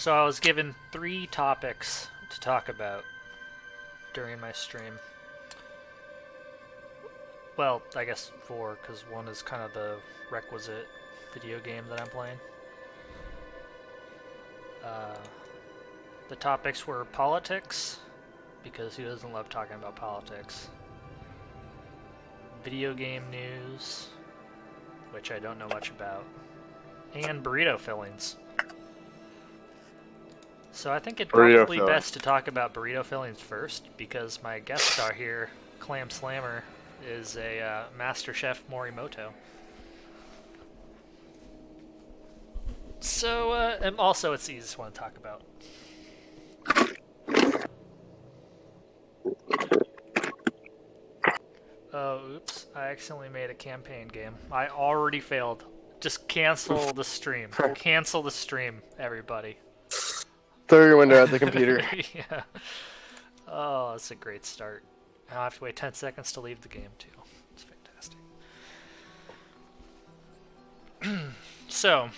So I was given 3 topics to talk about during my stream. Well, I guess 4, because one is kind of the requisite video game that I'm playing. The topics were politics, because who doesn't love talking about politics? Video game news, which I don't know much about, and burrito fillings. So I think it'd probably be best to talk about burrito fillings first, because my guest star here, Clam Slammer, is a Master Chef Morimoto. So, and also it's the easiest one to talk about. Oh, oops. I accidentally made a campaign game. I already failed. Just cancel the stream. Cancel the stream, everybody. Throw your window at the computer. Yeah. Oh, that's a great start. Now I have to wait 10 seconds to leave the game, too. It's fantastic. So,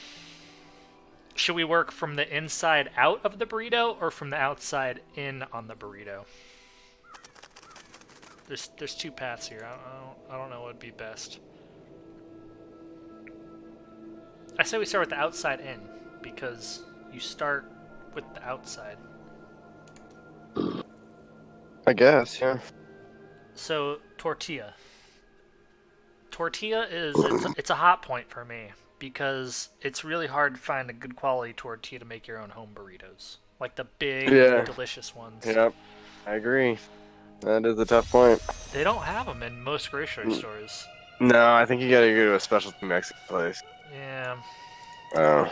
should we work from the inside out of the burrito or from the outside in on the burrito? There's 2 paths here. I don't know what would be best. I say we start with the outside in, because you start with the outside. I guess, yeah. So, tortilla. Tortilla is it's a hot point for me, because it's really hard to find a good quality tortilla to make your own home burritos. Like the big, delicious ones. Yep, I agree. That is a tough point. They don't have them in most grocery stores. No, I think you gotta go to a specialty Mexican place. Yeah. Oh.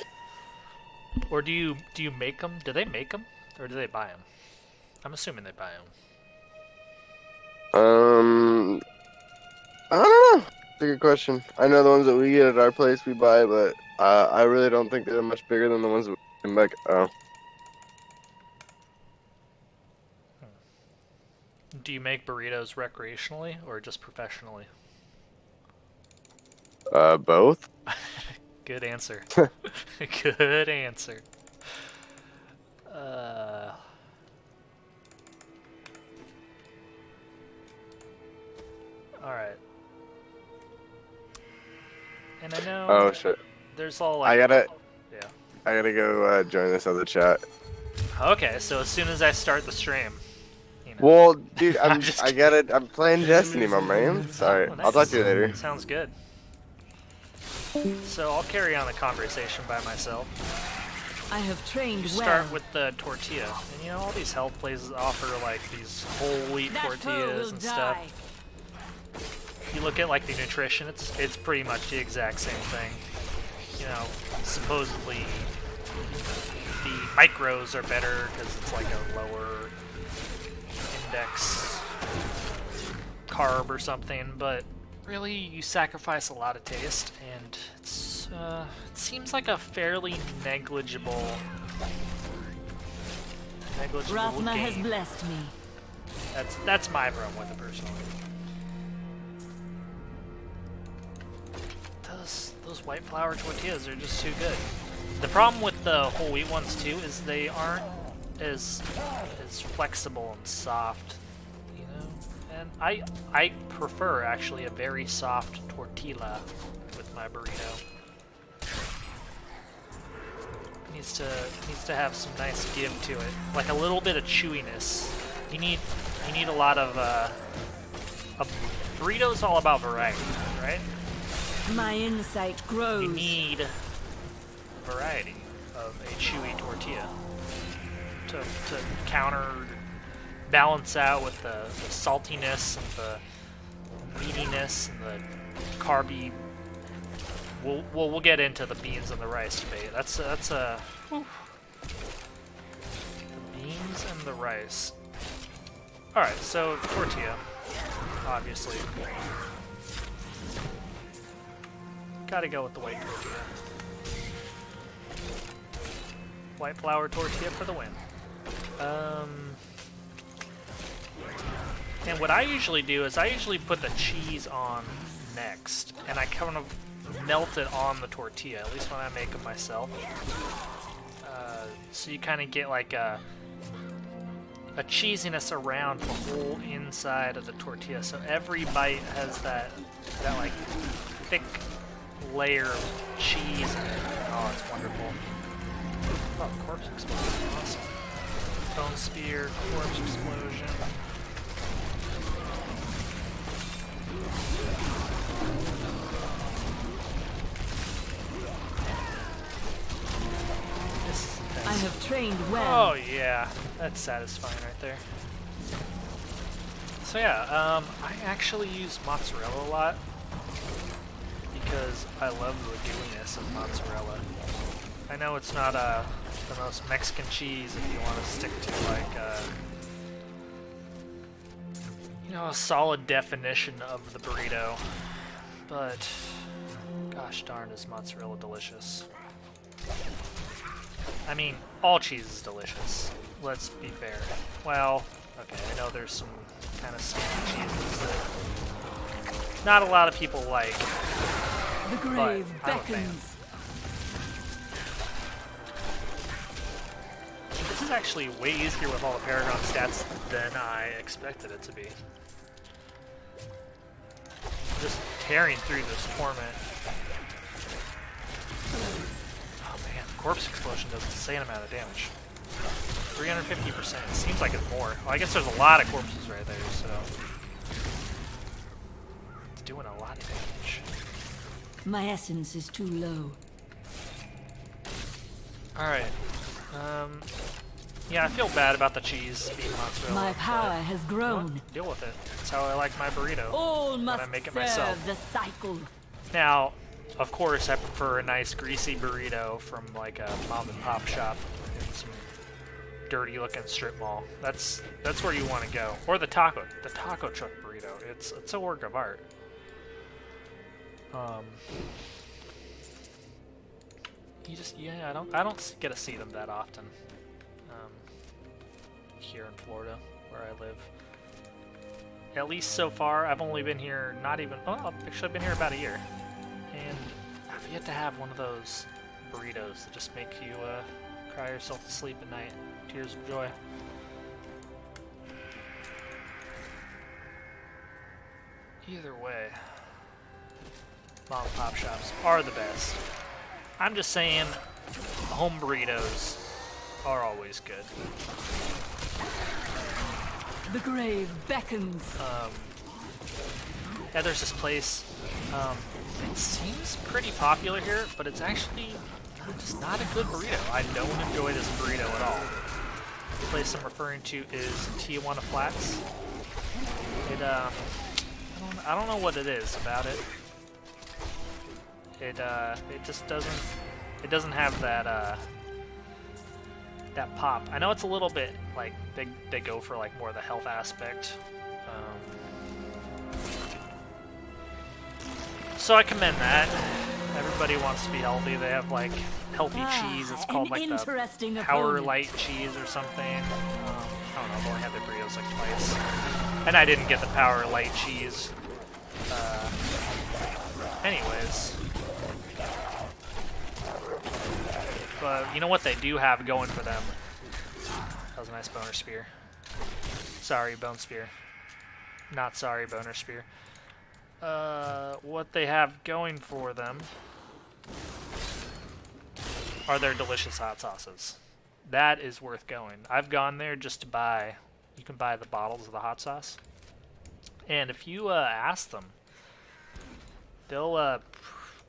Or do you make them? Do they make them, or do they buy them? I'm assuming they buy them. I don't know. It's a good question. I know the ones that we get at our place we buy, but I really don't think they're much bigger than the ones that we make. Oh. Do you make burritos recreationally or just professionally? Both. Good answer. Good answer. Alright. And I know... Oh, shit. There's all like... I gotta go join this other chat. Okay, so as soon as I start the stream... You know. Well, dude, I'm playing Destiny, my man. Sorry. Oh, nice. I'll talk to you later. Sounds good. So I'll carry on the conversation by myself. I have trained you start with the tortilla, and you know all these health places offer like these whole wheat tortillas and stuff. If you look at like the nutrition, it's pretty much the exact same thing. You know, supposedly the micros are better because it's like a lower index carb or something, but really you sacrifice a lot of taste, and it seems like a fairly negligible Rathma gain. has blessed me. That's my problem with it personally. Those white flour tortillas are just too good. The problem with the whole wheat ones too is they aren't as flexible and soft, you know. And I prefer actually a very soft tortilla with my burrito. Needs to have some nice give to it, like a little bit of chewiness. You need a lot of a burrito's all about variety, right? My insight grows. You need variety of a chewy tortilla to balance out with the saltiness and the meatiness and the carby. We'll get into the beans and the rice debate. That's a the beans and the rice. All right, so tortilla, obviously. Gotta go with the white tortilla. White flour tortilla for the win. And what I usually do is I usually put the cheese on next, and I kind of melt it on the tortilla, at least when I make them myself. So you kind of get like a cheesiness around the whole inside of the tortilla. So every bite has that like thick layer of cheese in it. Oh, it's wonderful. Oh, corpse explosion, awesome. Bone spear, corpse explosion. I have trained well. Oh yeah, that's satisfying right there. So yeah, I actually use mozzarella a lot because I love the gooiness of mozzarella. I know it's not the most Mexican cheese if you want to stick to like you know, a solid definition of the burrito, but gosh darn is mozzarella delicious. I mean, all cheese is delicious. Let's be fair. Well, okay, I know there's some kind of scammy cheeses that not a lot of people like. The grave but I'm a fan. beckons. This is actually way easier with all the Paragon stats than I expected it to be. Just tearing through this torment. Corpse explosion does an insane amount of damage. 350%. Seems like it's more. Well, I guess there's a lot of corpses right there, so it's doing a lot of damage. My essence is too low. All right. Yeah, I feel bad about the cheese being mozzarella. My power but has you know grown. what? Deal with it. That's how I like my burrito. All when must I make it serve myself. the cycle. Now, of course, I prefer a nice greasy burrito from like a mom and pop shop in some dirty looking strip mall. That's where you want to go. Or the taco truck burrito. It's a work of art. I don't get to see them that often. Here in Florida, where I live. At least so far, I've only been here actually I've been here about a year. And I've yet to have one of those burritos that just make you cry yourself to sleep at night. Tears of joy. Either way, mom and pop shops are the best. I'm just saying, home burritos are always good. The grave beckons. Yeah, there's this place. It seems pretty popular here, but it's actually just not a good burrito. I don't enjoy this burrito at all. The place I'm referring to is Tijuana Flats. I don't know what it is about it. It just doesn't have that that pop. I know it's a little bit like they go for like more of the health aspect. So I commend that. Everybody wants to be healthy. They have like healthy cheese. It's called like the Power Light cheese or something. I don't know. I've only had their burritos like twice, and I didn't get the Power Light cheese. Anyways, but you know what they do have going for them? That was a nice boner spear. Sorry, bone spear. Not sorry, boner spear. What they have going for them are their delicious hot sauces. That is worth going. I've gone there just to buy. You can buy the bottles of the hot sauce, and if you ask them, they'll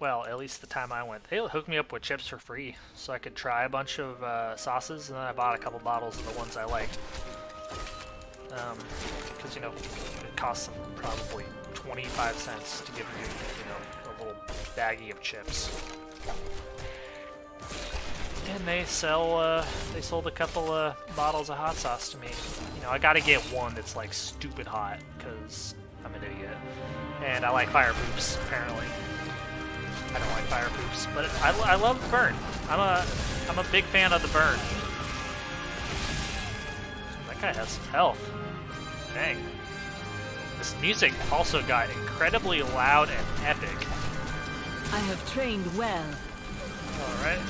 well, at least the time I went, they'll hook me up with chips for free, so I could try a bunch of sauces, and then I bought a couple bottles of the ones I liked. Because, you know, it costs them probably 25 cents to give you, you know, a little baggie of chips. And they sold a couple of bottles of hot sauce to me. You know, I gotta get one that's like stupid hot, because I'm an idiot. And I like fire poops, apparently. I don't like fire poops, but I love the burn. I'm a big fan of the burn. That guy has some health. Dang. This music also got incredibly loud and epic. I have trained well. Alright.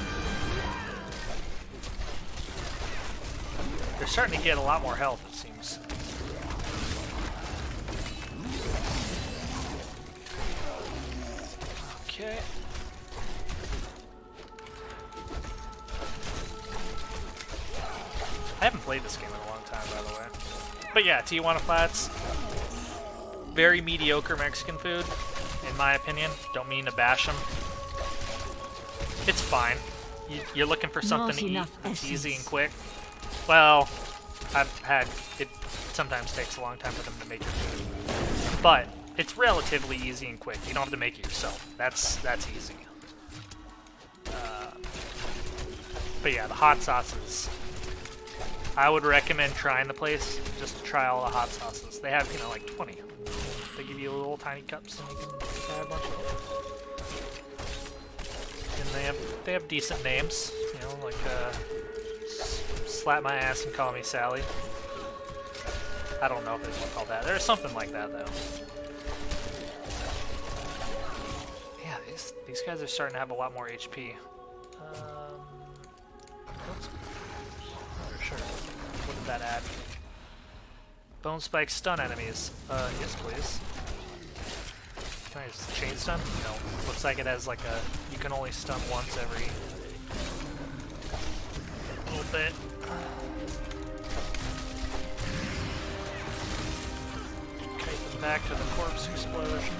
They're starting to get a lot more health, it seems. Okay. I haven't played this game in a long time, by the way. But yeah, Tijuana Flats, very mediocre Mexican food, in my opinion. Don't mean to bash them. It's fine. You're looking for something to eat that's easy and quick. Well, I've had it. Sometimes takes a long time for them to make your food, but it's relatively easy and quick. You don't have to make it yourself. That's easy. But yeah, the hot sauces. I would recommend trying the place just to try all the hot sauces. They have, you know, like 20. They give you little tiny cups and you can try a bunch of them. And they have decent names, you know, like Slap My Ass and Call Me Sally. I don't know if it's called that. There's something like that though. Yeah, these guys are starting to have a lot more HP. Sure. What did that add? Bone spike stun enemies. Yes, please. Can I just chain stun? No. Looks like it has like a. You can only stun once every little bit. Kite them back to the corpse explosion.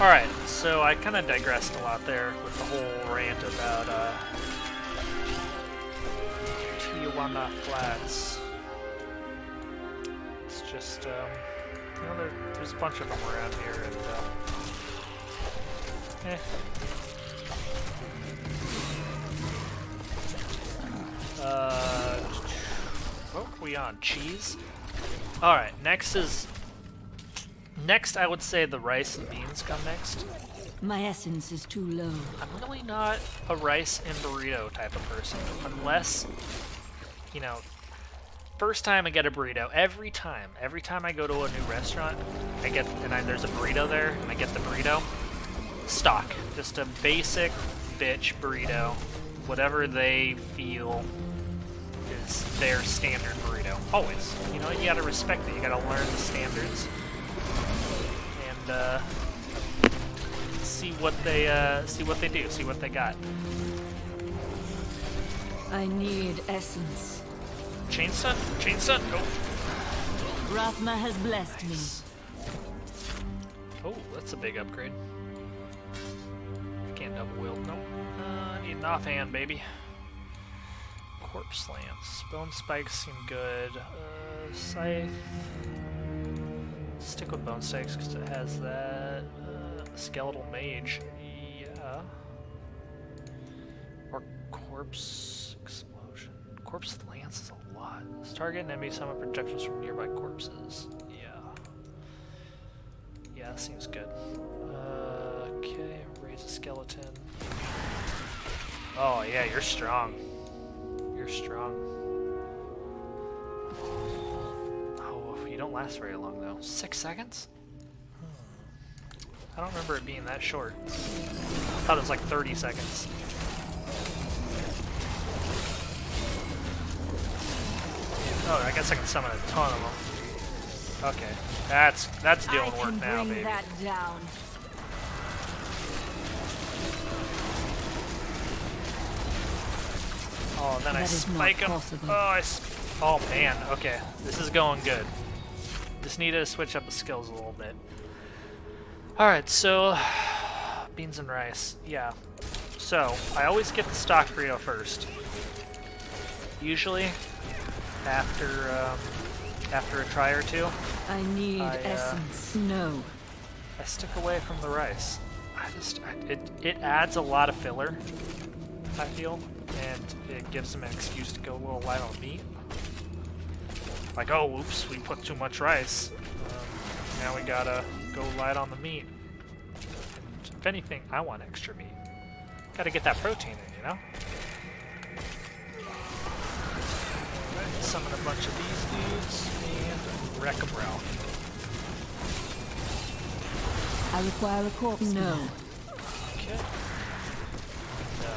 Alright, so I kind of digressed a lot there with the whole rant about Tijuana Flats. It's just, you know, there's a bunch of them around here, and, what were we on? Cheese? Alright, next, I would say the rice and beans come next. My essence is too low. I'm really not a rice and burrito type of person, unless, you know, first time I get a burrito, every time I go to a new restaurant, there's a burrito there, and I get the burrito, stock, just a basic bitch burrito, whatever they feel is their standard burrito, always. You know, you gotta respect it, you gotta learn the standards, and, see what they do, see what they got. I need essence. Chain stun? Chain stun? Oh. Rathma has blessed me. Oh, that's a big upgrade. Can't double wield. Nope. I need an offhand, baby. Corpse lance. Bone spikes seem good. Scythe. Stick with bone spikes because it has that. Skeletal mage. Yeah. Or corpse explosion. Corpse lance is a lot. This target and enemy summon projections from nearby corpses. Yeah. Yeah, that seems good. Okay, raise a skeleton. Oh yeah, you're strong. You're strong. Oh, you don't last very long though. 6 seconds? I don't remember it being that short. I thought it was like 30 seconds. Oh, I guess I can summon a ton of them. Okay, that's doing work now, baby. That down. Oh, then I spike him. Oh man, okay, this is going good. Just need to switch up the skills a little bit. Alright, so beans and rice, yeah. So I always get the stock burrito first. Usually after a try or two. I need essence. No. I stick away from the rice. It adds a lot of filler, I feel, and it gives them an excuse to go a little light on meat. Like, oh, whoops, we put too much rice. Now we gotta go light on the meat. And if anything, I want extra meat. Gotta get that protein in, you know? Summon a bunch of these dudes and wreck them, bro. I require a corpse. No. Okay. No.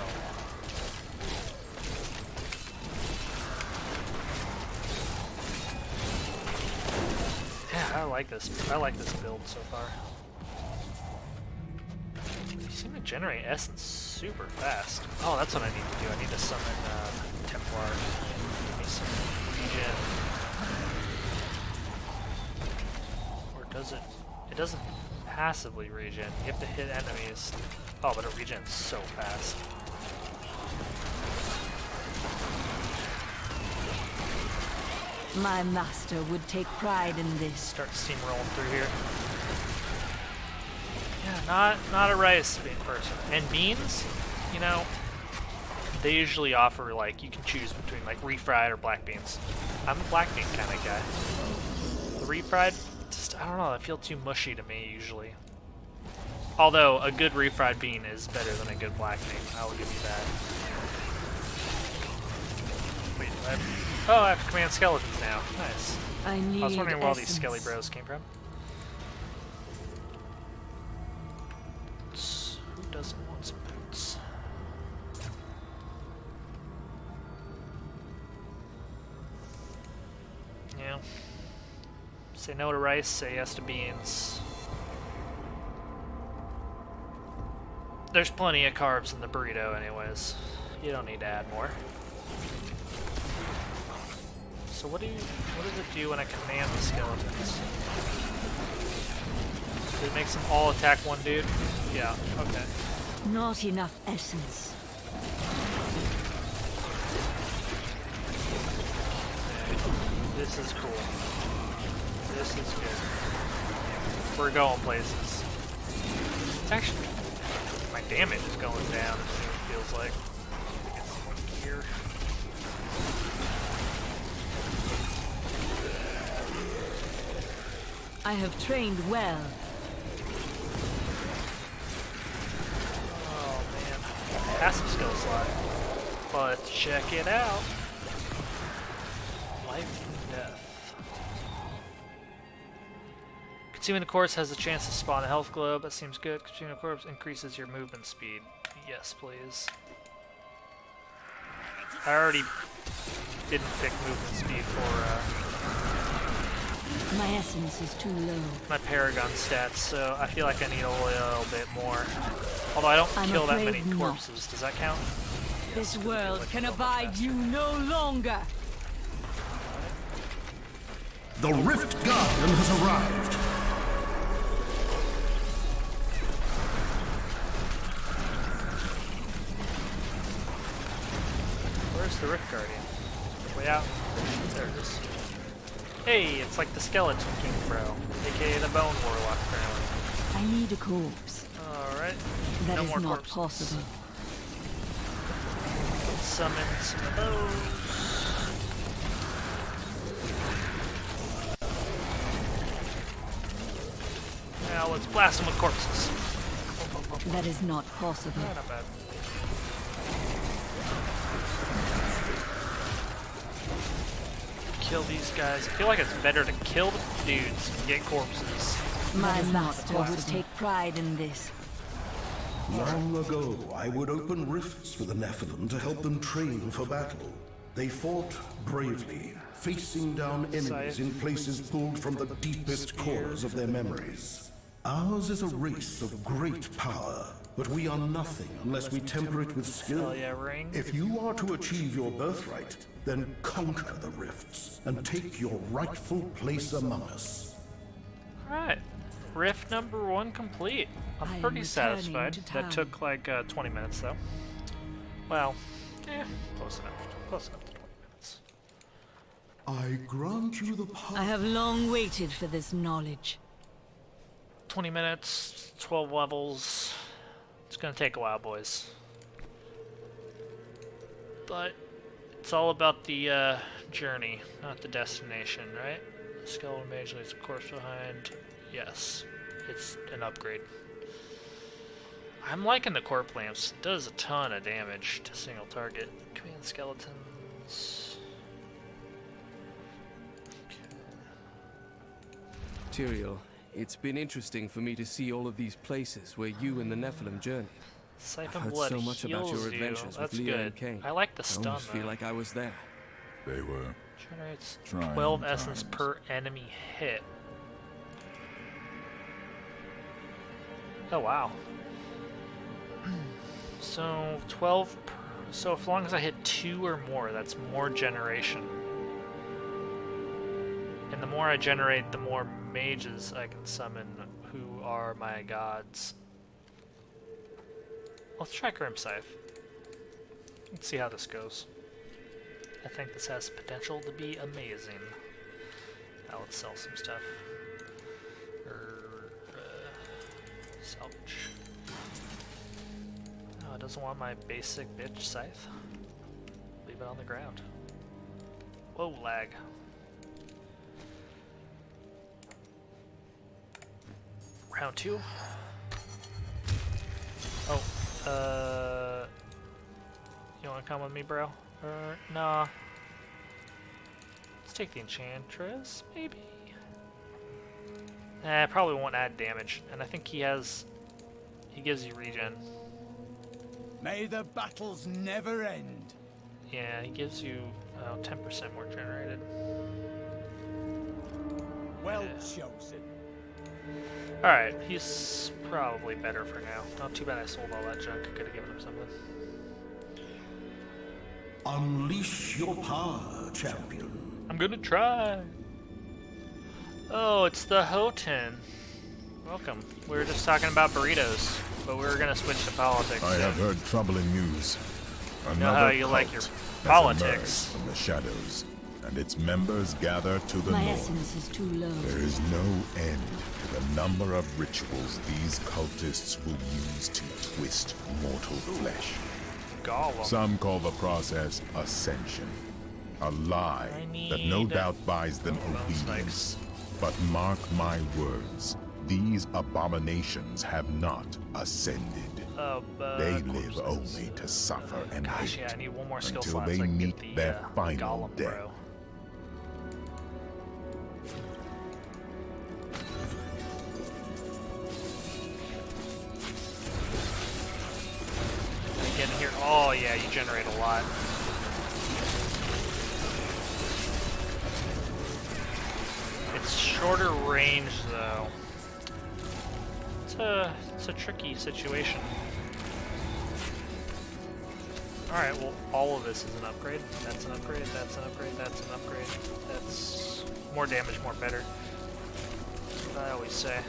like this. I like this build so far. You seem to generate essence super fast. Oh, that's what I need to do. I need to summon Templar. Give me some regen. Or does it? It doesn't passively regen. You have to hit enemies. Oh, but it regens so fast. My master would take pride in this. Start steamrolling through here. Yeah, not a rice bean person. And beans, you know, they usually offer, like, you can choose between, like, refried or black beans. I'm a black bean kind of guy. The refried, just, I don't know, they feel too mushy to me, usually. Although, a good refried bean is better than a good black bean. I will give you that. Wait, I have to command skeletons now. Nice. I was wondering where all these essence. skelly bros came from. Who doesn't want some boots? Yeah. Say no to rice, say yes to beans. There's plenty of carbs in the burrito anyways. You don't need to add more. So what does it do when I command the skeletons? Does it makes them all attack one dude? Yeah, okay. Not enough essence. This is cool. This is good. We're going places. It's actually, my damage is going down, it feels like. Get some gear. I have trained well. Oh man. Passive skill slot. Let's check it out. Life and death. Consuming the corpse has a chance to spawn a health globe. That seems good. Consuming the corpse increases your movement speed. Yes, please. I already didn't pick movement speed for My essence is too low. my Paragon stats, so I feel like I need a little bit more. Although I don't I'm kill that afraid many not. corpses. Does that count? This Yes, world like can kill them abide faster. you no longer. The Rift Guardian has arrived. Where's the Rift Guardian? Way out. There it is. Hey, it's like the Skeleton King, bro. AKA the Bone Warlock, apparently. I need a corpse. Alright. That No is more not corpses. possible. Summon some of those. Now let's blast them with corpses. That is not possible. Not bad. Kill these guys. I feel like it's better to kill the dudes and get corpses. My not master would possible. take pride in this. Long ago, I would open rifts for the Nephilim to help them train for battle. They fought bravely, facing down enemies in places pulled from the deepest corners of their memories. Ours is a race of great power, but we are nothing unless we temper it with skill. Hell yeah, ring. If you are to achieve your birthright, then conquer the rifts and take your rightful place among us. Alright. Rift number 1 complete. I I'm am pretty returning satisfied. to That town. took like 20 minutes though. Well, close enough. Close enough to 20 minutes. I grant you the power. I have long waited for this knowledge. 20 minutes, 12 levels. It's gonna take a while, boys. But it's all about the journey, not the destination, right? Skeleton mage leaves a corpse behind. Yes, it's an upgrade. I'm liking the corp lamps. It does a ton of damage to single target. Command skeletons. Tyrael, it's been interesting for me to see all of these places where you and the Nephilim journeyed. Siphon I've heard blood so much about heals your you. adventures That's with Leah good. and Cain. I like the I stun almost feel though. like I was there. They were Generates trying 12 essence times. per enemy hit. Oh wow. So 12. So as long as I hit 2 or more, that's more generation. And the more I generate, the more mages I can summon, who are my gods. Let's try Grim Scythe. Let's see how this goes. I think this has potential to be amazing. Now let's sell some stuff. Salvage. Oh, it doesn't want my basic bitch scythe. Leave it on the ground. Whoa, lag. Round 2. Oh, you wanna come with me, bro? Nah. Let's take the Enchantress, maybe? Probably won't add damage, and I think he gives you regen. May the battles never end. Yeah, he gives you 10% more generated. Well chosen. Alright, he's probably better for now. Not too bad I sold all that junk. I could have given him something. Unleash your power, champion. I'm gonna try! Oh, it's the Houghton. Welcome. We were just talking about burritos, but we were gonna switch to politics. I have heard troubling news. You know how you like your politics. From the shadows, and its members gather to the My north. essence is too low. There is no end to the number of rituals these cultists will use to twist mortal flesh. Gollum. Some call the process ascension, a lie that no doubt buys them obedience. But mark my words, these abominations have not ascended. They live only to suffer and Gosh, hate yeah, I need one more skill until slot they so I can meet get the their final Gollum, death. bro. Get in here. Oh yeah, you generate a lot. It's shorter range though. It's a tricky situation. Alright, well all of this is an upgrade. That's an upgrade, that's an upgrade, that's an upgrade. That's more damage, more better. That's what I always say.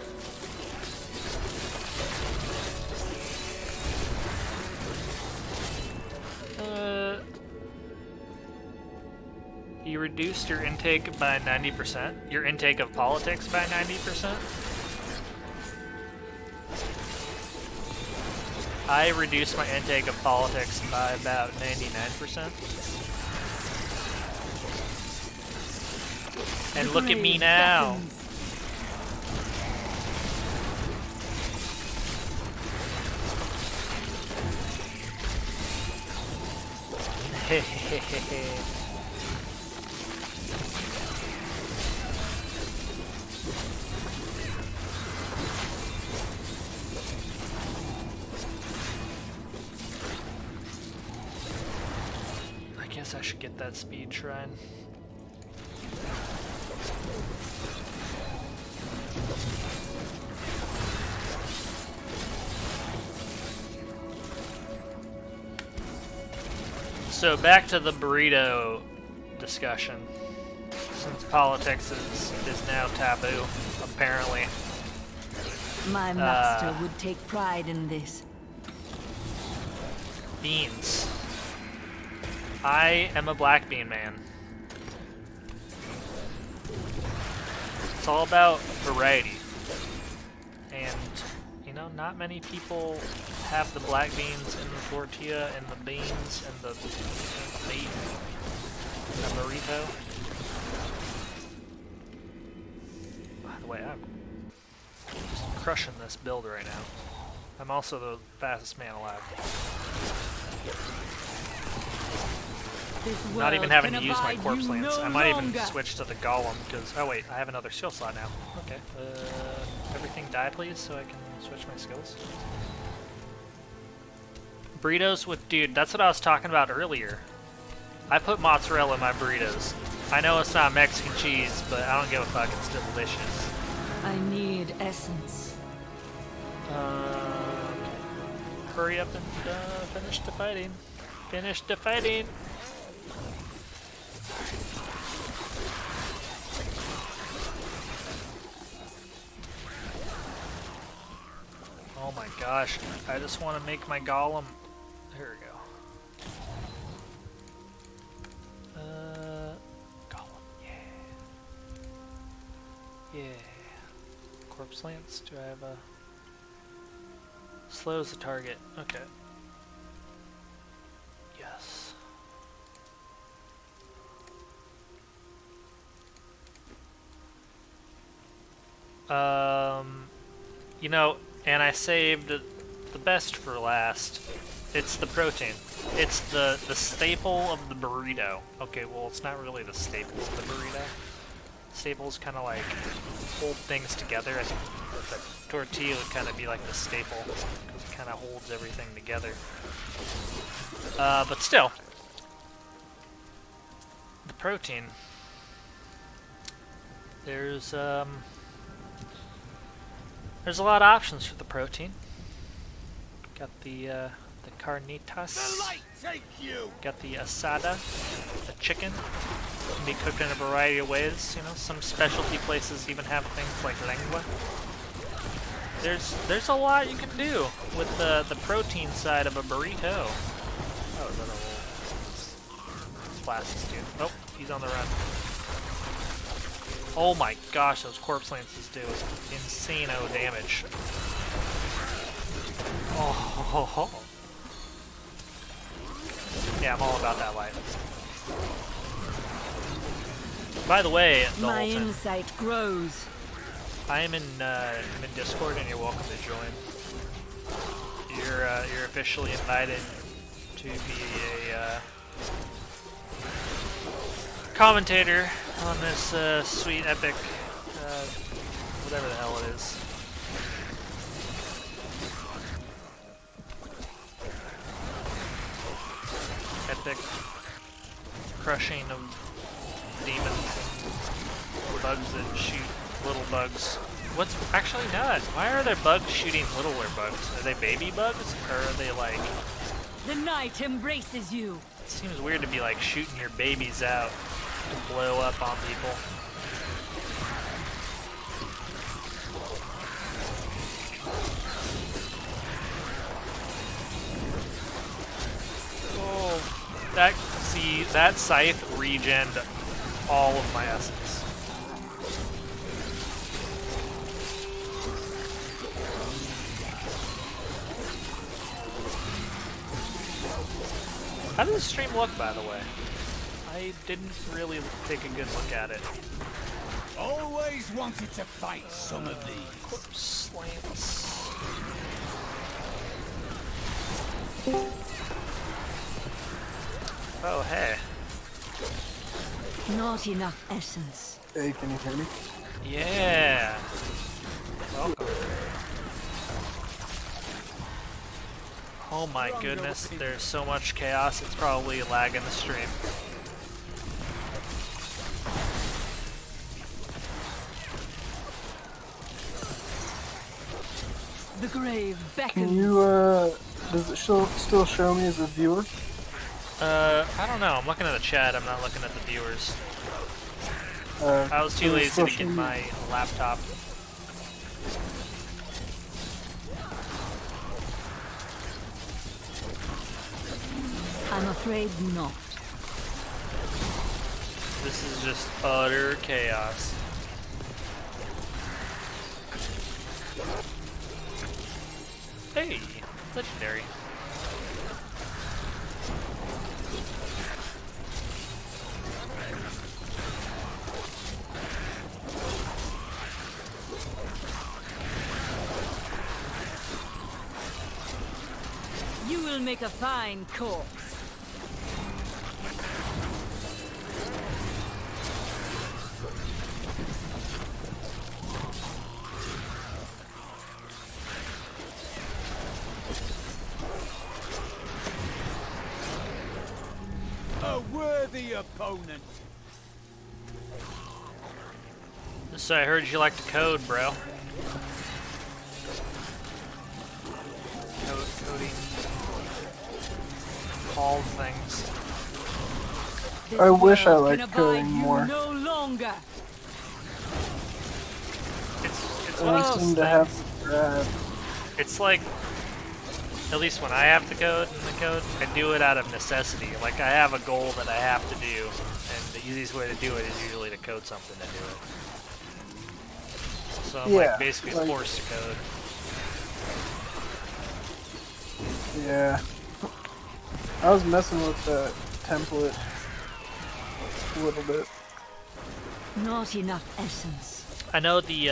You reduced your intake by 90%? Your intake of politics by 90%? I reduced my intake of politics by about 99%. And look at me now! Hehehehe. I guess I should get that speed shrine. So back to the burrito discussion. Since politics is now taboo, apparently. My master would take pride in this. Beans. I am a black bean man. It's all about variety. And, you know, not many people have the black beans and the tortilla and the beans and the meat and the burrito. By the way, I'm just crushing this build right now. I'm also the fastest man alive. Not even having to use my corpse lance. I might even switch to the golem because, oh wait, I have another skill slot now. Okay. Everything die please so I can switch my skills. Burritos with, dude, that's what I was talking about earlier. I put mozzarella in my burritos. I know it's not Mexican cheese, but I don't give a fuck, it's delicious. I need essence. Hurry up and finish the fighting. Finish the fighting! Oh my gosh, I just want to make my golem. There we go. Golem, yeah. Yeah. Corpse lance, do I have a... Slows the target, okay. Yes. You know, and I saved the best for last. It's the protein. It's the staple of the burrito. Okay, well, it's not really the staple of the burrito. Staples kind of like hold things together. I think the tortilla would kind of be like the staple because it kind of holds everything together. But still, the protein. There's a lot of options for the protein. Got the carnitas. The light take you. Got the asada, the chicken. Can be cooked in a variety of ways. You know, some specialty places even have things like lengua. There's a lot you can do with the protein side of a burrito. Oh, is that a little flasks dude? Oh, he's on the run. Oh my gosh, those corpse lances do insane-o damage. Oh. Yeah, I'm all about that life. By the way, my insight grows. I am in Discord, and you're welcome to join. You're officially invited to be a commentator on this sweet epic, whatever the hell it is. Epic crushing of demons and bugs that shoot little bugs. What's actually nuts? Why are there bugs shooting littler bugs? Are they baby bugs? Or are they like... The night embraces you. It seems weird to be like shooting your babies out to blow up on people. Oh, that scythe regened all of my essence. How does the stream look, by the way? I didn't really take a good look at it. Always wanted to fight some of these. Corpse slants. Oh, hey. Not enough essence. Hey, can you hear me? Yeah. Welcome. Oh my goodness, there's so much chaos, it's probably lagging the stream. The grave beckons. Can you, does it still show me as a viewer? I don't know, I'm looking at the chat, I'm not looking at the viewers. I was too lazy to get my laptop. I'm afraid not. This is just utter chaos. Hey, legendary. You will make a fine corpse. A worthy opponent. So I heard you like to code, bro. coding all things. I wish I liked coding more. No longer. It's I one of don't those seem to things. have the drive. It's like, at least when I have to code in the code, I do it out of necessity. Like I have a goal that I have to do, and the easiest way to do it is usually to code something to do it. So I'm like basically forced to code. Yeah. I was messing with the template a little bit. Not enough essence. I know the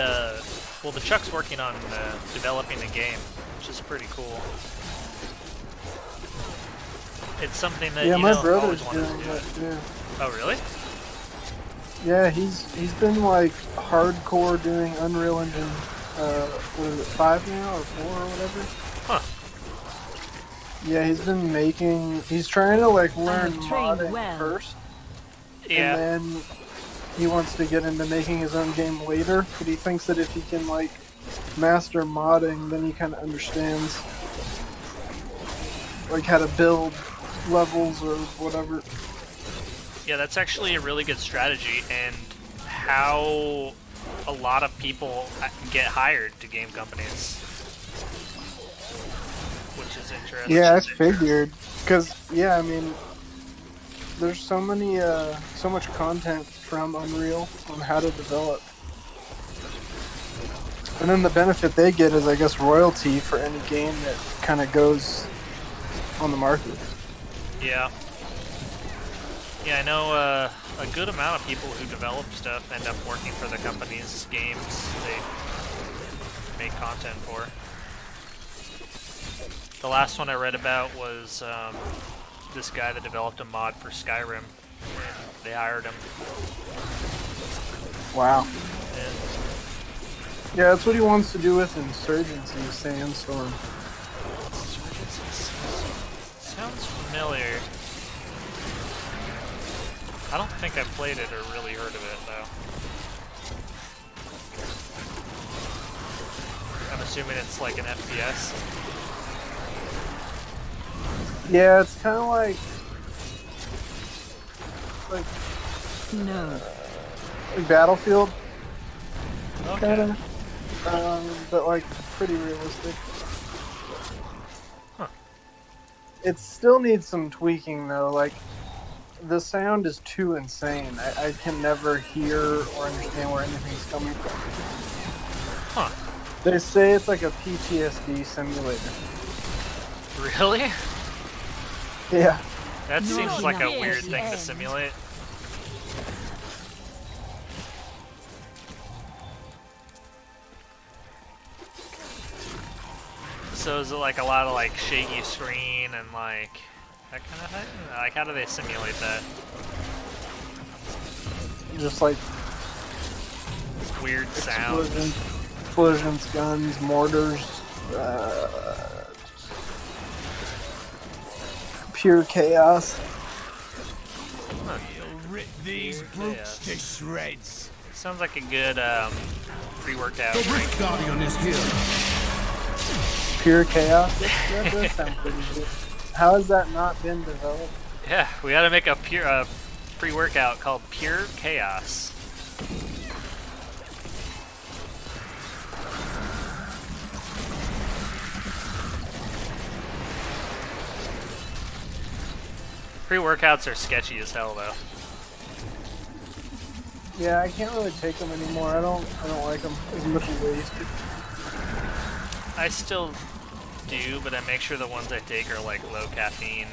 well, the Chuck's working on developing the game, which is pretty cool. It's something that my always brother's wanted doing to do. that too. Oh, really? Yeah, he's been like hardcore doing Unreal Engine. What is it, 5 now or 4 or whatever? Huh. Yeah, he's been making. He's trying to like learn have trained modding well. first, Yeah. and then he wants to get into making his own game later. But he thinks that if he can like master modding, then he kind of understands like how to build levels or whatever. Yeah, that's actually a really good strategy, and how a lot of people get hired to game companies, which is interesting. Yeah, I figured. Because, yeah, I mean, there's so many, so much content from Unreal on how to develop. And then the benefit they get is, I guess, royalty for any game that kind of goes on the market. Yeah. Yeah, I know a good amount of people who develop stuff end up working for the company's games they make content for. The last one I read about was this guy that developed a mod for Skyrim, and they hired him. Wow. And Yeah, that's what he wants to do with Insurgency Sandstorm. sounds familiar. I don't think I've played it or really heard of it, though. I'm assuming it's like an FPS. Yeah, it's kind of like No. Battlefield, Okay. kind of, but like pretty realistic. Huh. It still needs some tweaking though. Like the sound is too insane. I can never hear or understand where anything's coming from. Huh. They say it's like a PTSD simulator. Really? Yeah. That No, seems like a no. weird Yes, thing to yes. simulate. So is it like a lot of like shaky screen and like that kind of thing? Like how do they simulate that? Just like Weird sound. explosions, guns, mortars, pure chaos. Rip these brutes to shreds. Sounds like a good pre-workout The drink. Rift Guardian is here. Pure chaos? That does sound pretty good. How has that not been developed? Yeah, we gotta make a pure pre-workout called Pure Chaos. Pre-workouts are sketchy as hell, though. Yeah, I can't really take them anymore. I don't like them as much as I used to. I still do, but I make sure the ones I take are like low caffeine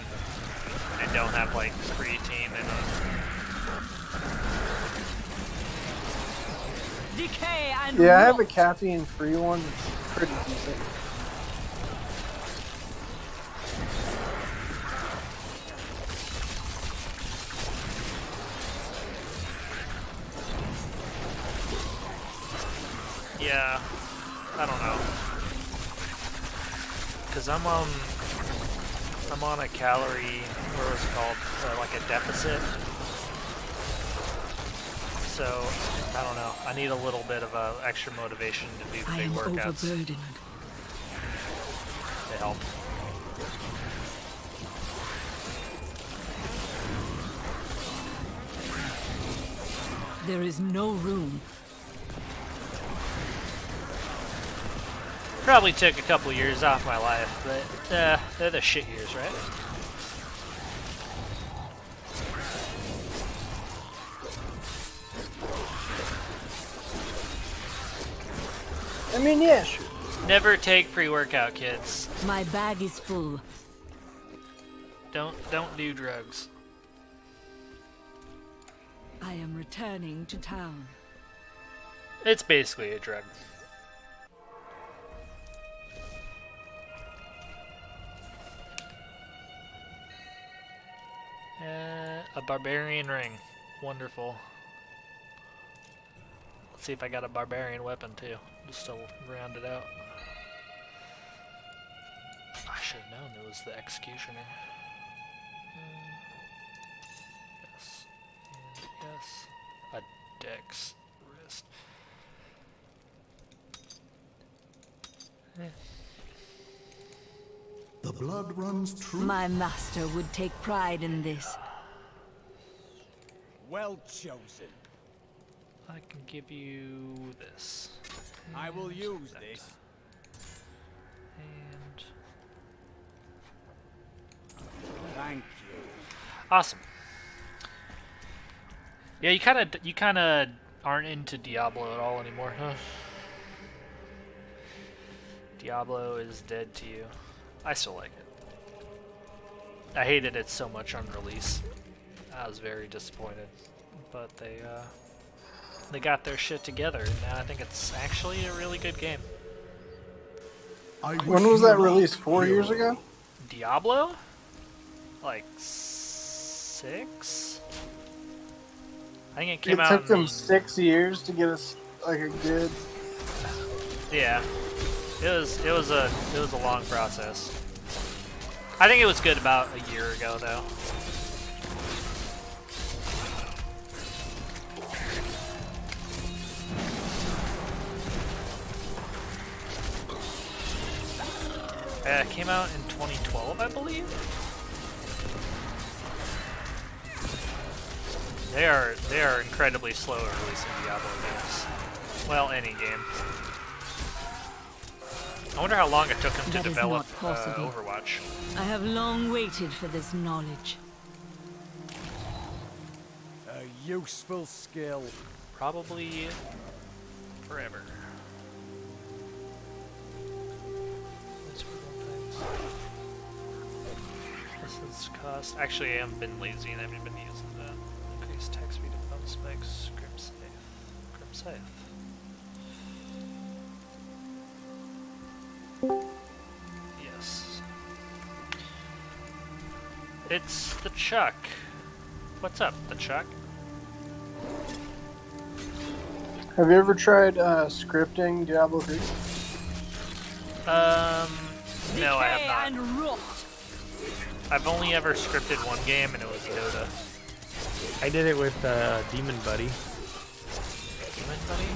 and don't have like creatine in them. Decay and Yeah, I have a rot. caffeine-free one. It's pretty decent. Yeah, I don't know. Cause I'm on a calorie, what was it called? Like a deficit. So I don't know. I need a little bit of extra motivation to do the I big am workouts. overburdened. They help. There is no room. Probably took a couple years off my life, but they're the shit years, right? I mean, yeah, sure. Never take pre-workout, kids. My bag is full. Don't do drugs. I am returning to town. It's basically a drug. A barbarian ring. Wonderful. Let's see if I got a barbarian weapon too, just to round it out. I should have known it was the executioner. Yes. And yes. A dex wrist. The blood runs true. My master would take pride in this. Well chosen. I can give you this. I will use that. this. And Thank you. awesome. Yeah, you kind of aren't into Diablo at all anymore, huh? Diablo is dead to you. I still like it. I hated it so much on release. I was very disappointed, but they got their shit together, and now I think it's actually a really good game. When was that released? 4 years ago? Diablo? Like 6? I think it came out. It took them 6 years to get us like a good. Yeah, it was a long process. I think it was good about a year ago though. It came out in 2012, I believe. They are incredibly slow at releasing Diablo games. Well, any game. I wonder how long it took them to That is develop not possible. Overwatch. I have long waited for this knowledge. A useful skill. Probably forever. This is cost. Actually, I haven't been lazy and I haven't been using that. Increase attack speed of bump spikes. Grim safe. Grim safe. Yes. It's the Chuck. What's up, the Chuck? Have you ever tried scripting Diablo 3? No, I have not. And rot. I've only ever scripted one game, and it was Dota. I did it with Demon Buddy. Demon Buddy?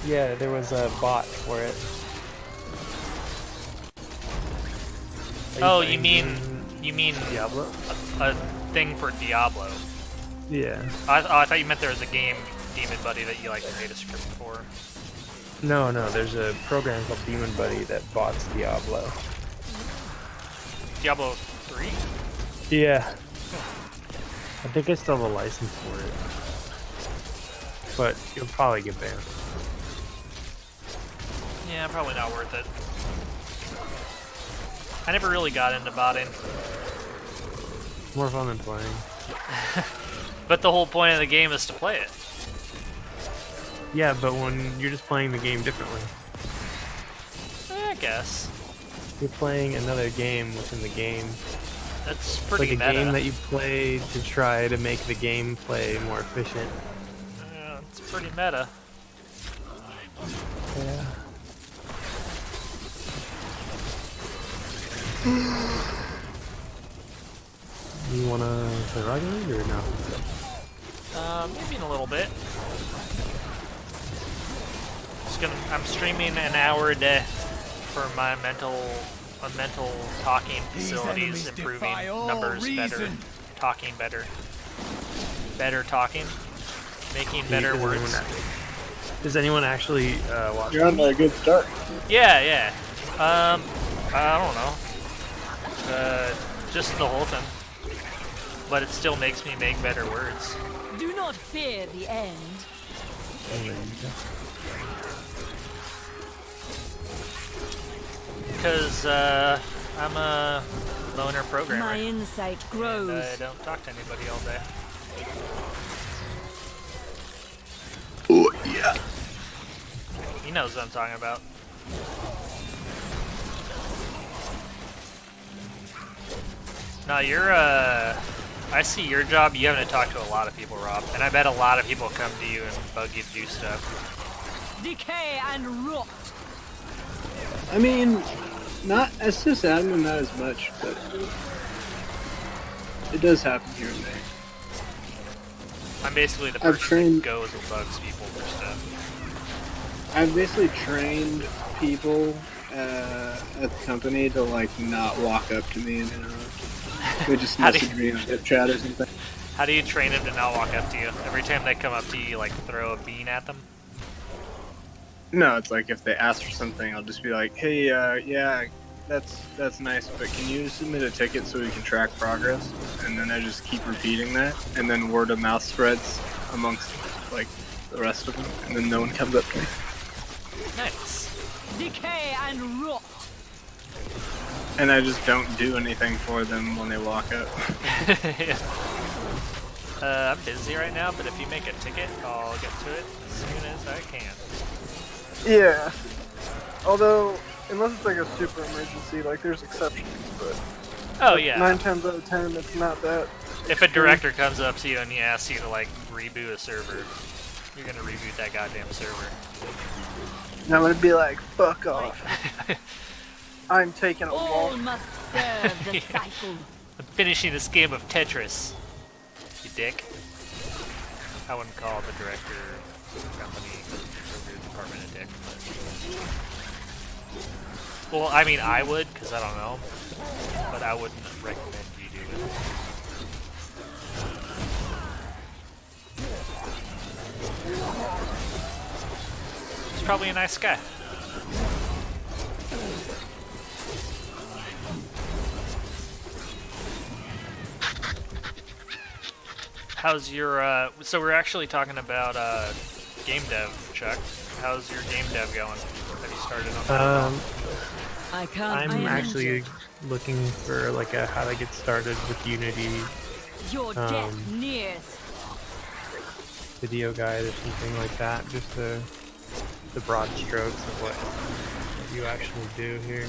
Yeah, there was a bot for it. Oh, you mean Diablo? a thing for Diablo? Yeah. I thought you meant there was a game, Demon Buddy, that you like made a script for. No, there's a program called Demon Buddy that bots Diablo. Diablo 3? Yeah. I think I still have a license for it. But you'll probably get banned. Yeah, probably not worth it. I never really got into botting. More fun than playing. But the whole point of the game is to play it. Yeah, but when you're just playing the game differently. I guess. You're playing another game within the game. That's It's pretty like a meta. game that you play to try to make the gameplay more efficient. Yeah, it's pretty meta. Yeah. You wanna play Rocket League or no? Maybe in a little bit. I'm streaming an hour a day for my mental talking facilities, improving numbers better, talking better. Better talking. Making better words. Does anyone actually watch? You're on a good start. Yeah. I don't know. Just the whole thing. But it still makes me make better words. Do not fear the end. Because I'm a loner programmer. My insight grows. And I don't talk to anybody all day. Oh, yeah. He knows what I'm talking about. No, you're, I see your job. You haven't talked to a lot of people, Rob. And I bet a lot of people come to you and bug you to do stuff. Decay and rot. I mean, not as sysadmin, not as much, but it does happen here and there. I'm basically the I've person trained- that goes and bugs people for stuff. I've basically trained people at the company to like not walk up to me and interrupt. We just message me on hip chat or something. How do you train them to not walk up to you? Every time they come up to you, you like throw a bean at them? No, it's like if they ask for something, I'll just be like, "Hey, yeah, that's nice, but can you submit a ticket so we can track progress?" And then I just keep repeating that, and then word of mouth spreads amongst like the rest of them, and then no one comes up to me. Nice. Decay and rot. And I just don't do anything for them when they walk up. I'm busy right now, but if you make a ticket, I'll get to it as soon as I can. Yeah. Although, unless it's like a super emergency, like there's exceptions, but Oh yeah. 9 times out of 10, it's not that. If a director comes up to you and he asks you to like reboot a server, you're gonna reboot that goddamn server. And I'm gonna be like, fuck off. I'm taking a All walk. must serve the cycle. I'm finishing this game of Tetris. You dick. I wouldn't call the director of the company or your department a dick. But... Well, I mean, I would, because I don't know. But I wouldn't recommend you do it. He's probably a nice guy. How's your, so we're actually talking about, game dev, Chuck. How's your game dev going? Have you started on that? I'm actually looking for like a how to get started with Unity Your death nears. video guide or something like that. Just the broad strokes of what you actually do here.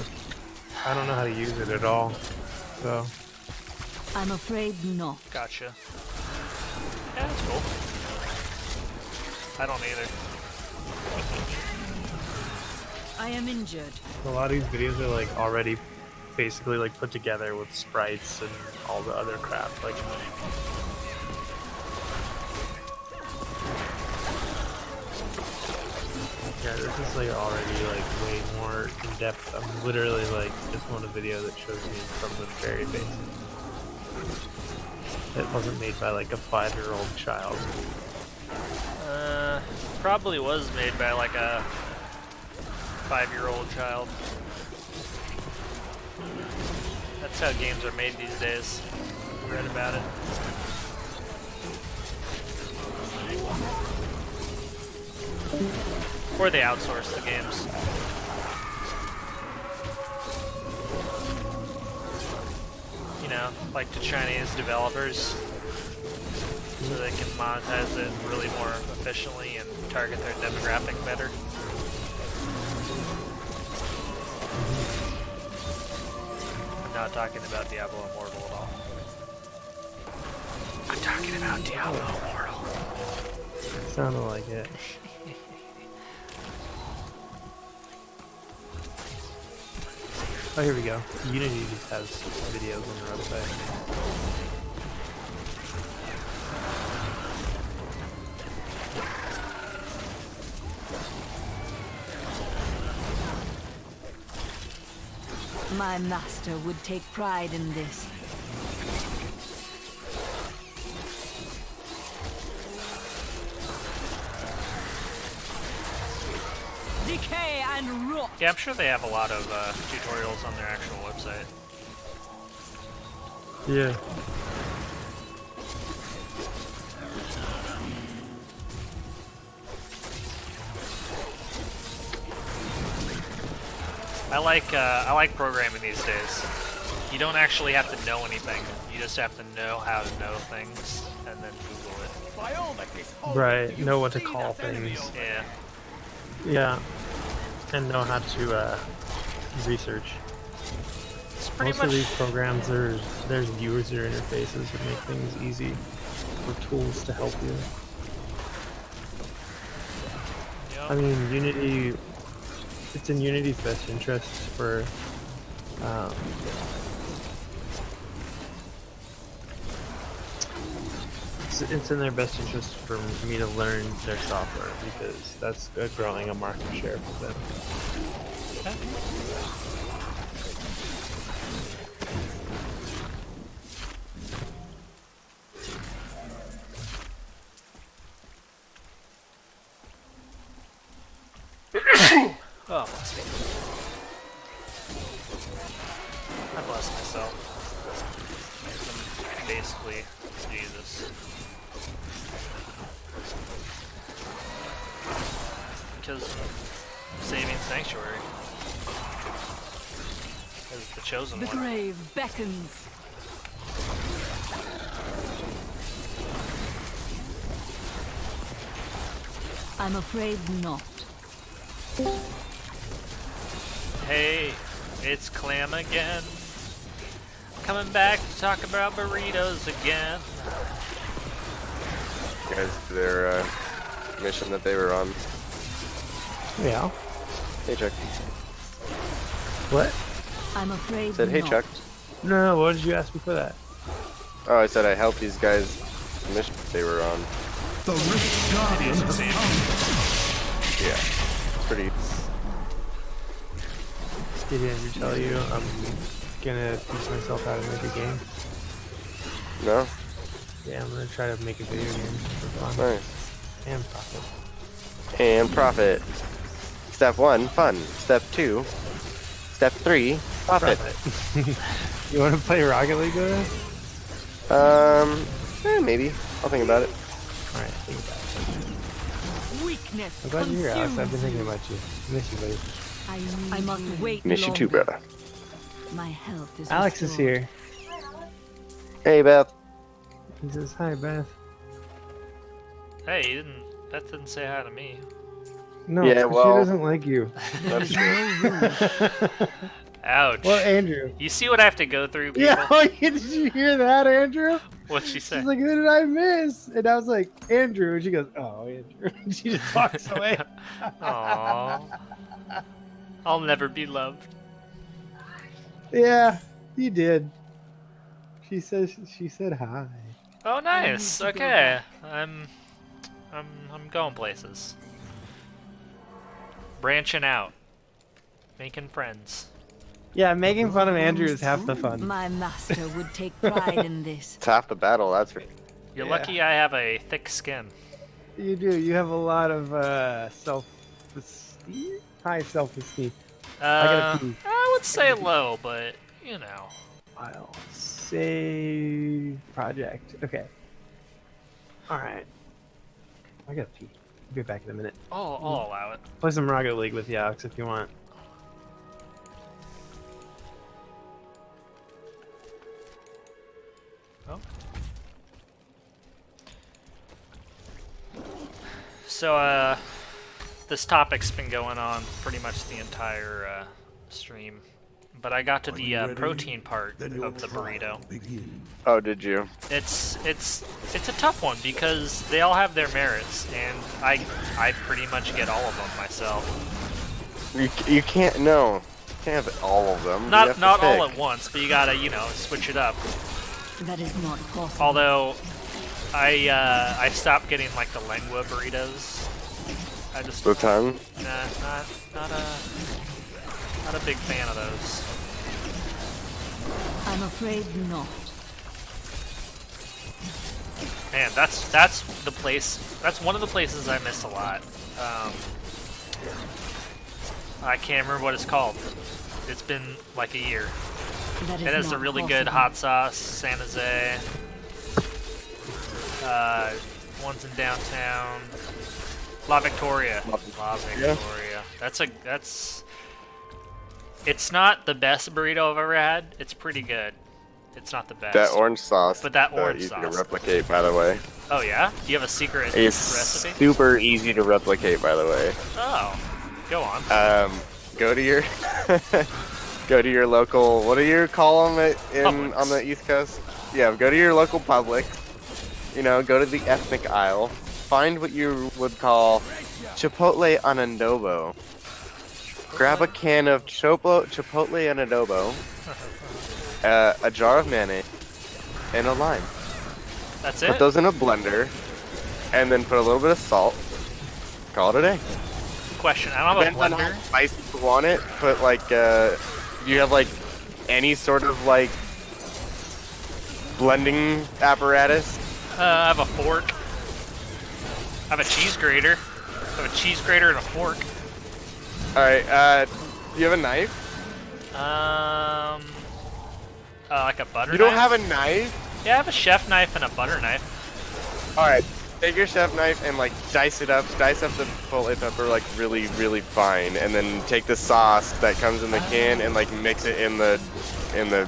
I don't know how to use it at all, so. I'm afraid not. Gotcha. Yeah, that's cool. I don't either. I am injured. A lot of these videos are like already basically like put together with sprites and all the other crap. Like, yeah, this is like already like way more in depth. I'm literally like just want a video that shows me from the very basics. It wasn't made by like a 5-year-old child. Probably was made by like a 5-year-old child. That's how games are made these days. I read about it. Or they outsource the games. You know, like to Chinese developers, so they can monetize it really more efficiently and target their demographic better. I'm not talking about Diablo Immortal at all. I'm talking about Diablo Immortal. Sounded like it. Oh, here we go. Unity just has videos on their website. My master would take pride in this. and rot. Yeah, I'm sure they have a lot of tutorials on their actual website. Yeah. I like programming these days. You don't actually have to know anything. You just have to know how to know things, and then Google it. By all that is holy, Right. you Know what to see call that enemy things. over there? Yeah. Yeah. And know how to research. It's pretty Most much. of these programs, there's user interfaces that make things easy, or tools to help you. Yep. I mean, Unity. It's in Unity's best interest for. It's in their best interest for me to learn their software because that's growing a market share for them. Oh, bless me. I bless myself. I'm basically Jesus. Because I'm saving Sanctuary. As the chosen The one. grave beckons. I'm afraid not. Hey, it's Clam again. Coming back to talk about burritos again. Guys, their mission that they were on. Yeah. Hey, Chuck. What? I'm afraid Said, hey, not. Chuck. No, what did you ask me for that? Oh, I said I helped these guys mission they were on. The Rift Guardian has come. Yeah. Pretty. Did Andrew tell you I'm gonna teach myself how to make a game? No? Yeah, I'm gonna try to make a video game for fun. Nice. And profit. And profit. Step 1, fun. Step 2, step 3, profit. You wanna play Rocket League with us? Maybe. I'll think about it. Alright, think about it. Weakness I'm glad you're here, Alex. I've been consumes thinking you. about you. Miss you, buddy. I must wait Miss you too, longer. brother. My health is Alex is restored. here. Hey, Beth. He says, hi, Beth. Hey, that didn't say hi to me. No, Yeah, it's 'cause well- she doesn't like you. That's true. Ouch. Well, Andrew. You see what I have to go through, people? Yeah, did you hear that, Andrew? What'd she say? She's like, who did I miss? And I was like, Andrew. And she goes, oh, Andrew. And she just walks away. Aww. I'll never be loved. Yeah, you did. She said hi. Oh, nice. Okay, I'm going places. Branching out, making friends. Yeah, making fun of Andrew is half the fun. My master would take pride in this. It's half the battle, that's for You're Yeah. lucky I have a thick skin. You do. You have a lot of self-esteem. High self-esteem. I gotta pee. I would say low, but you know. I'll save project. Okay. All right. I gotta pee. I'll be back in a minute. I'll allow it. Play some Rocket League with you, Alex, if you want. Oh. So, this topic's been going on pretty much the entire stream, but I got to the protein part of the burrito. Oh, did you? It's a tough one because they all have their merits, and I pretty much get all of them myself. You can't, no. You can't have all of them. You Not have to not all pick. at once, but you gotta, you know, switch it up. That is not possible. Although I stopped getting like the lengua burritos. I just The tongue? not a big fan of those. I'm afraid not. Man, that's the place. That's one of the places I miss a lot. I can't remember what it's called. It's been like a year. That is It has a not really good possible. hot sauce, San Jose. One's in downtown. La Victoria. La Victoria. That's. It's not the best burrito I've ever had. It's pretty good. It's not the best. That orange sauce. But that orange easy sauce. to replicate, by the way. Oh yeah? Do you have a secret It's recipe? super easy to replicate, by the way. Oh, go on. Go to your go to your local. What do you call them on the East Coast? Yeah, go to your local Publix. You know, go to the ethnic aisle. Find what you would call Chipotle on adobo. Grab a can of Chipotle on adobo, a jar of mayonnaise, and a lime. That's Put it? those in a blender, and then put a little bit of salt. Call it a day. Question, I don't have a Depends on blender. how spicy you want it. Put like, do you have like any sort of like blending apparatus? I have a fork. I have a cheese grater. I have a cheese grater and a fork. Alright, do you have a knife? Like a butter knife? You don't have a knife? Yeah, I have a chef knife and a butter knife. Alright, take your chef knife and like dice up the chipotle pepper like really, really fine, and then take the sauce that comes in the can and like mix it in the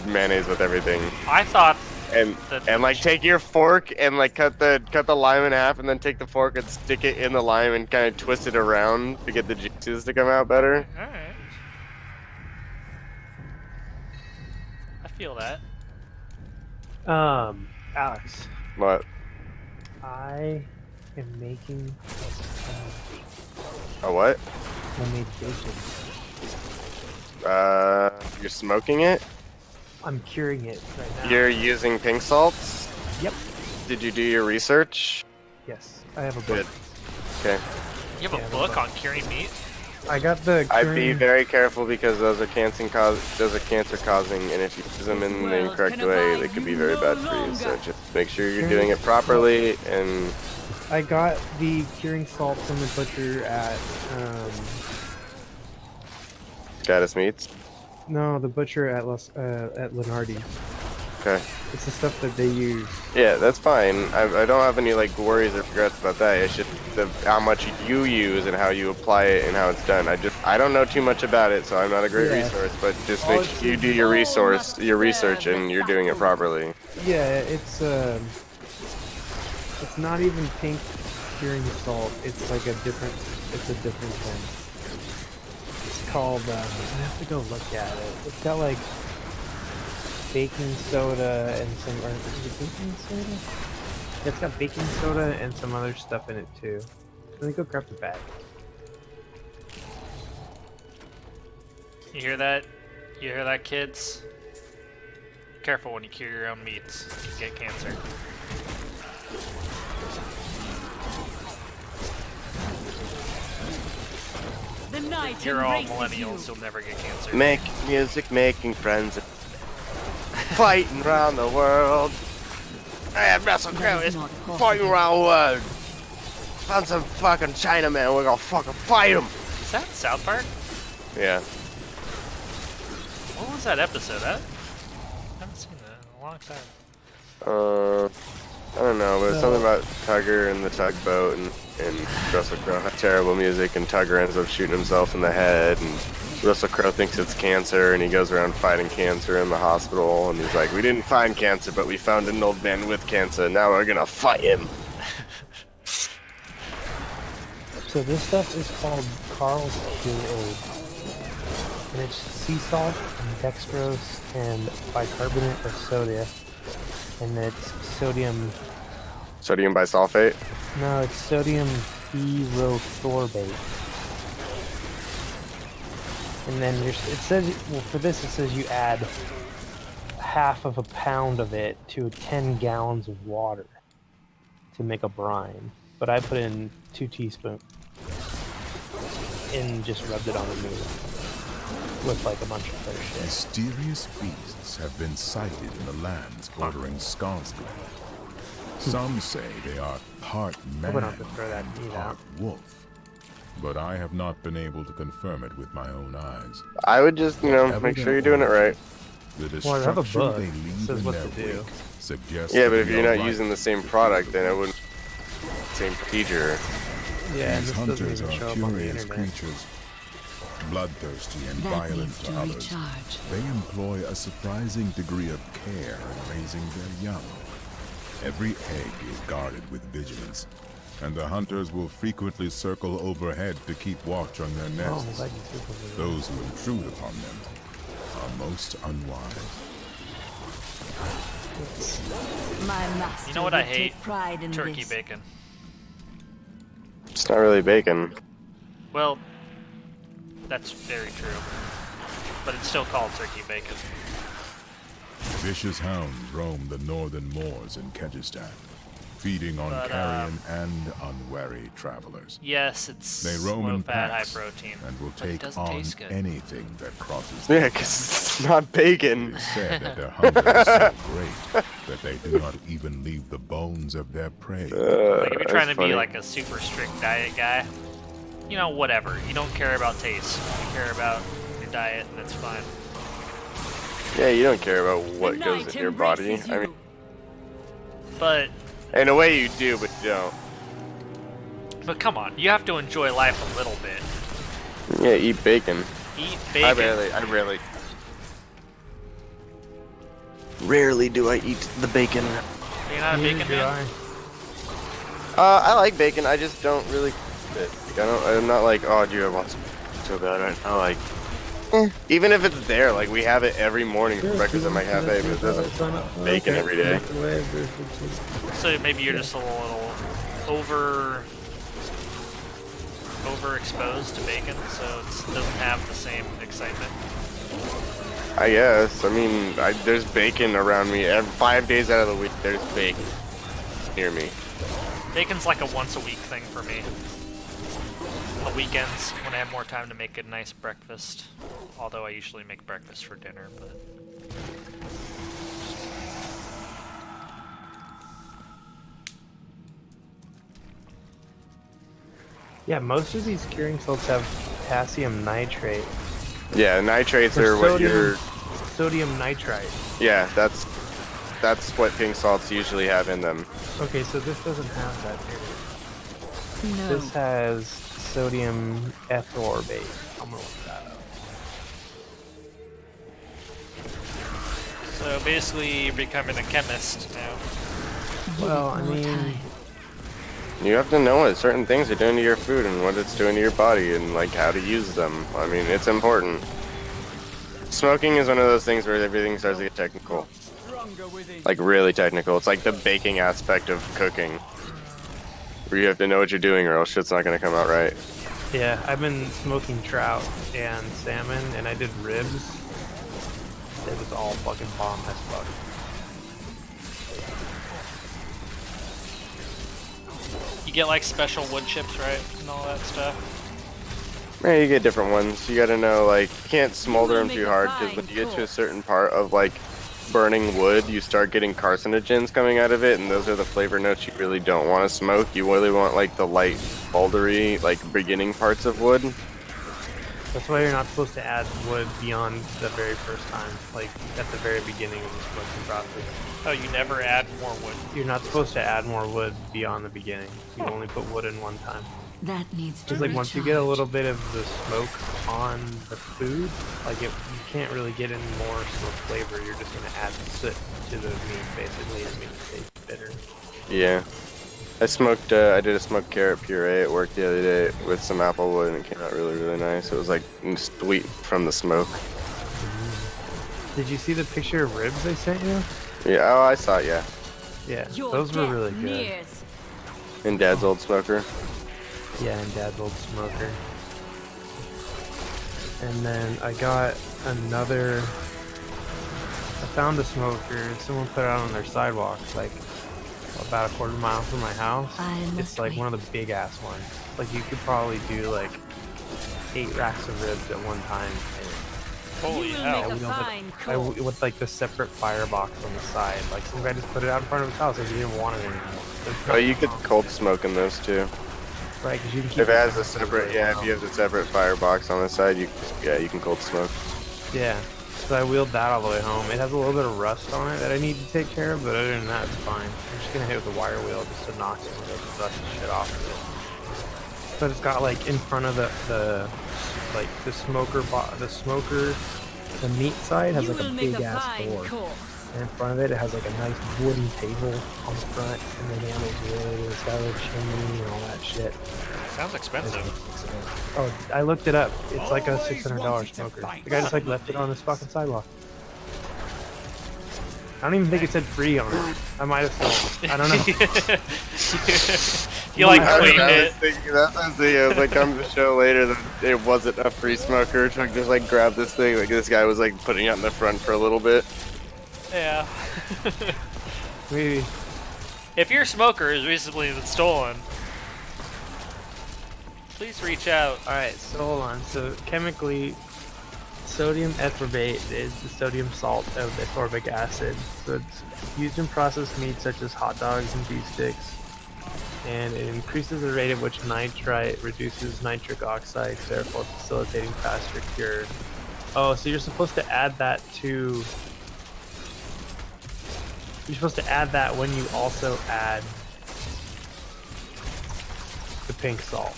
mayonnaise with everything. I thought And like take your fork and like cut the lime in half, and then take the fork and stick it in the lime and kind of twist it around to get the juices to come out better. Alright. I feel that. Alex. What? I am making A what? homemade bacon. You're smoking it? I'm curing it right now. You're using pink salts? Yep. Did you do your research? Yes, I have a book. Good. Okay. You have a book on curing meat? I got the. I'd be very careful because those are cancer causing, and if you use them in the incorrect way, they could be very bad for you. So just make sure you're doing it properly. And I got the curing salt from the butcher at Gaddis Meats. no, the butcher at Lenardi. Okay. It's the stuff that they use. Yeah, that's fine. I don't have any like worries or regrets about that. It's just how much you use and how you apply it and how it's done. I don't know too much about it, so I'm not a great resource. But just make sure you do your research, and you're doing it properly. Yeah, it's not even pink curing salt. It's like a different thing. It's called. I have to go look at it. It's got like baking soda and some. Or is it baking soda? It's got baking soda and some other stuff in it too. Let me go grab the bag. You hear that? You hear that, kids? Careful when you cure your own meats. You can get cancer. The night You're all embraces millennials, you'll never get cancer. Make music, making friends, fighting around the world. I have Russell Crowe is fighting around the world. Found some fucking Chinaman, we're gonna fucking fight him. Is that South Park? Yeah. What was that episode? I haven't seen that in a long time. I don't know, but it's something about Tugger and the tugboat, and Russell Crowe had terrible music, and Tugger ends up shooting himself in the head, and Russell Crowe thinks it's cancer, and he goes around fighting cancer in the hospital, and he's like, we didn't find cancer, but we found an old man with cancer, now we're gonna fight him. So this stuff is called Carl's Cure Aid. And it's sea salt and dextrose and bicarbonate of soda. And it's sodium... Sodium bisulfate? No, it's sodium thiophorate. And then it says, well, for this it says you add half of a pound of it to 10 gallons of water to make a brine. But I put in 2 teaspoons and just rubbed it on the meat with like a bunch of other shit. Mysterious beasts have been sighted in the lands bordering Skarsgård. Some say they are part man We're gonna have to throw that and meat part out. wolf. but I have not been able to confirm it with my own eyes. I would just, make sure you're doing it right. The Well, I have a destruction book they that leave says in what their to do. wake suggests Yeah, that but if we you're are not right. using the same product, then it wouldn't same procedure. Yeah, and These this doesn't hunters even show are up on the curious internet. creatures, bloodthirsty and That violent needs to to others. recharge. They employ a surprising degree of care in raising their young. Every egg is guarded with vigilance, and the hunters will frequently circle overhead to keep watch on their Oh, I'm nests. glad you said something. Those who intrude upon them are most unwise. My master You know what I would hate? take pride in Turkey this. bacon. It's not really bacon. Well, that's very true. But it's still called turkey bacon. Vicious hounds roam the northern moors in Kyrgyzstan, feeding on But, carrion and unwary travelers. Yes, it's They roam low in fat, high packs protein. and will But it take doesn't on taste good. anything that crosses Yeah, their because it's not bacon. It is said that their hunger is so great that they do not even leave the bones of their prey. Like if you're trying to funny. be like a super strict diet guy, whatever. You don't care about taste. You care about your diet, and that's fine. Yeah, you don't care about what The goes night in your body. embraces I mean, you. But in a way you do, but you don't. come on, you have to enjoy life a little bit. Yeah, eat bacon. Eat bacon. Rarely do I eat the bacon. You're not a Neither bacon do man? I like bacon. I just don't really eat it. I'm not like, oh, dude, I want some so bad right now. Like, even if it's there, like we have it every morning for breakfast at my cafe, but it doesn't bacon every day. So maybe you're just a little overexposed to bacon, so it doesn't have the same excitement. I guess. I mean, there's bacon around me. 5 days out of the week, there's bacon near me. Bacon's like a once a week thing for me. On the weekends, when I have more time to make a nice breakfast. Although I usually make breakfast for dinner, but... Yeah, most of these curing salts have potassium nitrate. Yeah, nitrates Or are what sodium- you're. Sodium nitrite. Yeah, that's what pink salts usually have in them. Okay, so this doesn't have that here. No. This has sodium ethorbate. I'm gonna look that up. So basically, you're becoming a chemist now. Well, I More mean, time. You have to know what certain things are doing to your food and what it's doing to your body and like how to use them. I mean, it's important. Smoking is one of those things where everything starts to get technical. Like really technical. It's like the baking aspect of cooking. Where you have to know what you're doing or else shit's not gonna come out right. yeah, I've been smoking trout and salmon, and I did ribs. It was all fucking bomb as fuck. You get like special wood chips, right? And all that stuff. Yeah, you get different ones. You gotta know, like, you can't smolder them make too a hard because fine when you get to a cook. certain part of like burning wood, you start getting carcinogens coming out of it, and those are the flavor notes you really don't want to smoke. You really want like the light, bouldery, like beginning parts of wood. That's why you're not supposed to add wood beyond the very first time, like at the very beginning of the smoking process. Oh, you never add more wood. You're not supposed to add more wood beyond the beginning. You only put wood in one time. That needs to Just like once you get a little bit of the smoke on the food, like you can't really get any more smoke flavor. You're just gonna add soot to the meat basically and make it taste bitter. Yeah. I did a smoked carrot puree at work the other day with some apple wood, and it came out really, really nice. It was like sweet from the smoke. Did you see the picture of ribs I sent you? Yeah, oh, I saw it, yeah. Yeah, Your those were death really good. nears. In Dad's old smoker. Yeah, and Dad's old smoker. And then I got another. I found a smoker. Someone put it out on their sidewalk, like about a quarter-mile from my house. It's like one of the big ass ones. Like you could probably do like 8 racks of ribs at one time. Holy You will hell. make a with, fine like, with like the separate firebox on the side. Like some guy just put it out in front of his house. Like he didn't want it anymore. There's Oh, you nothing could wrong with cold it. smoke in those too. Right, because you can keep If it has it a separate, if you have the separate firebox on the side, you can cold smoke. Yeah, so I wheeled that all the way home. It has a little bit of rust on it that I need to take care of, but other than that, it's fine. I'm just gonna hit with the wire wheel just to knock some of the rust and shit off of it. But it's got like in front of the meat side has like a big ass door. And in front of it, it has like a nice wooden table on the front, and the handle's wood, it's got a little chimney and all that shit. Sounds expensive. Oh, I looked it up. It's like a $600 smoker. The guy just like left it on this fucking sidewalk. I don't even think it said free on it. I might have sold it. I don't know. You like claimed it. That's what I was thinking. I was like, come to the show later that it wasn't a free smoker. Chuck just like grabbed this thing. Like this guy was like putting it in the front for a little bit. Yeah. Maybe. If your smoker has recently been stolen, please reach out. Alright, so hold on. So chemically, sodium ethorbate is the sodium salt of ethorbate acid. So it's used in processed meats such as hot dogs and beef sticks. And it increases the rate at which nitrite reduces nitric oxide, therefore facilitating faster cure. Oh, so you're supposed to add that to... You're supposed to add that when you also add the pink salt.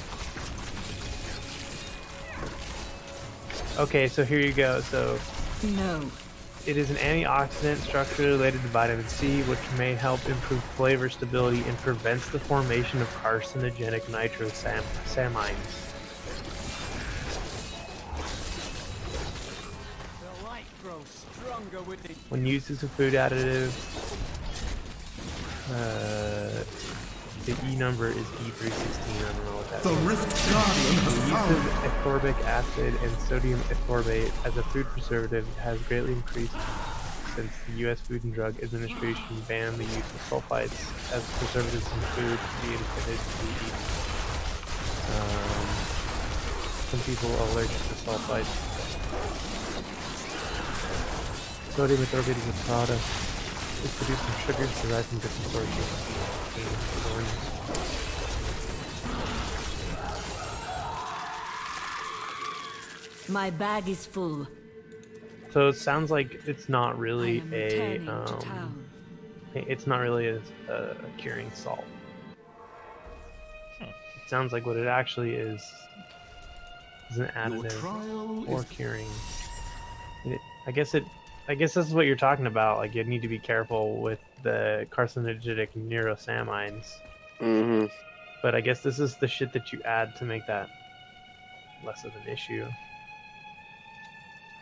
Okay, so here you go. So No. it is an antioxidant structurally related to vitamin C, which may help improve flavor stability and prevents the formation of carcinogenic nitrosamines. When used as a food additive, the E number is E316. I don't know what that The is. Rift Guardian has The use found of ethorbate acid and sodium ethorbate as a food preservative has greatly increased since the U.S. Food and Drug Administration banned the use of sulfites as preservatives in food to be intended to be eaten. Some people are allergic to sulfites. Sodium ethorbate is a product. It's produced from sugars derived from different sources. My bag is full. So it sounds like it's not really I am a returning to town. it's not really a curing salt. It sounds like what it actually is an additive or curing. I guess this is what you're talking about. Like, you need to be careful with the carcinogenic neurosamines. Mm-hmm. But I guess this is the shit that you add to make that less of an issue.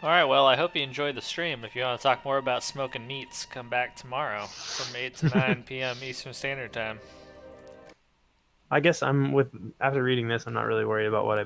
Alright, well, I hope you enjoyed the stream. If you want to talk more about smoking meats, come back tomorrow from 8 to 9 p.m. Eastern Standard Time. I guess after reading this, I'm not really worried about what I